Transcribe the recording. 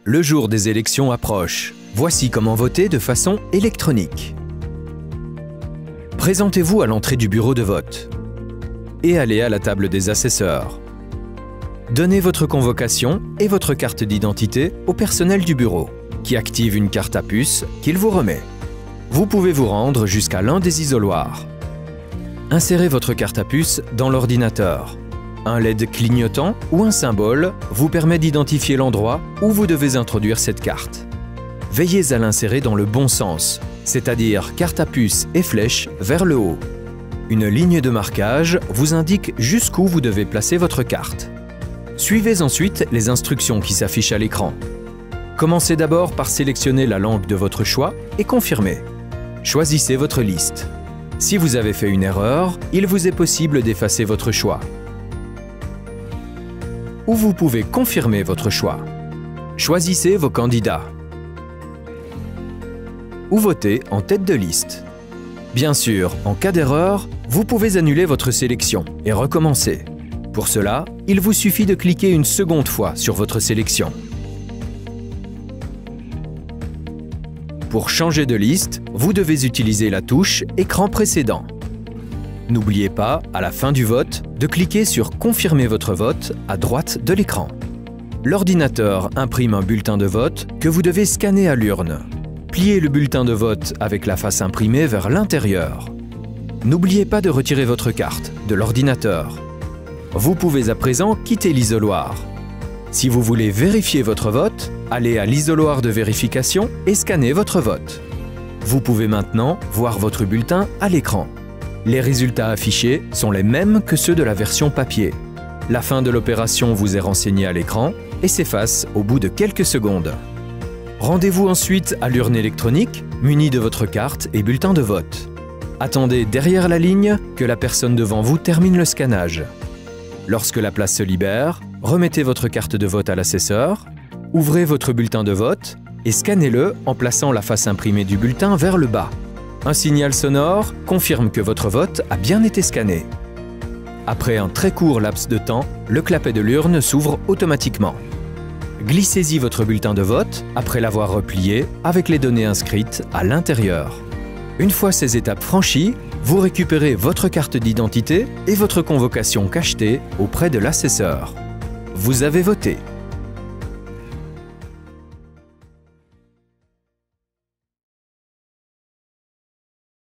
Le jour des élections approche. Voici comment voter de façon électronique. Présentez-vous à l'entrée du bureau de vote et allez à la table des assesseurs. Donnez votre convocation et votre carte d'identité au personnel du bureau, qui active une carte à puce qu'il vous remet. Vous pouvez vous rendre jusqu'à l'un des isoloirs. Insérez votre carte à puce dans l'ordinateur. Un LED clignotant ou un symbole vous permet d'identifier l'endroit où vous devez introduire cette carte. Veillez à l'insérer dans le bon sens, c'est-à-dire carte à puce et flèche vers le haut. Une ligne de marquage vous indique jusqu'où vous devez placer votre carte. Suivez ensuite les instructions qui s'affichent à l'écran. Commencez d'abord par sélectionner la langue de votre choix et confirmez. Choisissez votre liste. Si vous avez fait une erreur, il vous est possible d'effacer votre choix. Ou vous pouvez confirmer votre choix. Choisissez vos candidats. Ou votez en tête de liste. Bien sûr, en cas d'erreur, vous pouvez annuler votre sélection et recommencer. Pour cela, il vous suffit de cliquer une seconde fois sur votre sélection. Pour changer de liste, vous devez utiliser la touche « Écran précédent ». N'oubliez pas, à la fin du vote, de cliquer sur « Confirmer votre vote » à droite de l'écran. L'ordinateur imprime un bulletin de vote que vous devez scanner à l'urne. Pliez le bulletin de vote avec la face imprimée vers l'intérieur. N'oubliez pas de retirer votre carte de l'ordinateur. Vous pouvez à présent quitter l'isoloir. Si vous voulez vérifier votre vote, allez à l'isoloir de vérification et scannez votre vote. Vous pouvez maintenant voir votre bulletin à l'écran. Les résultats affichés sont les mêmes que ceux de la version papier. La fin de l'opération vous est renseignée à l'écran et s'efface au bout de quelques secondes. Rendez-vous ensuite à l'urne électronique, munie de votre carte et bulletin de vote. Attendez derrière la ligne que la personne devant vous termine le scannage. Lorsque la place se libère, remettez votre carte de vote à l'assesseur, ouvrez votre bulletin de vote et scannez-le en plaçant la face imprimée du bulletin vers le bas. Un signal sonore confirme que votre vote a bien été scanné. Après un très court laps de temps, le clapet de l'urne s'ouvre automatiquement. Glissez-y votre bulletin de vote après l'avoir replié avec les données inscrites à l'intérieur. Une fois ces étapes franchies, vous récupérez votre carte d'identité et votre convocation cachetée auprès de l'assesseur. Vous avez voté.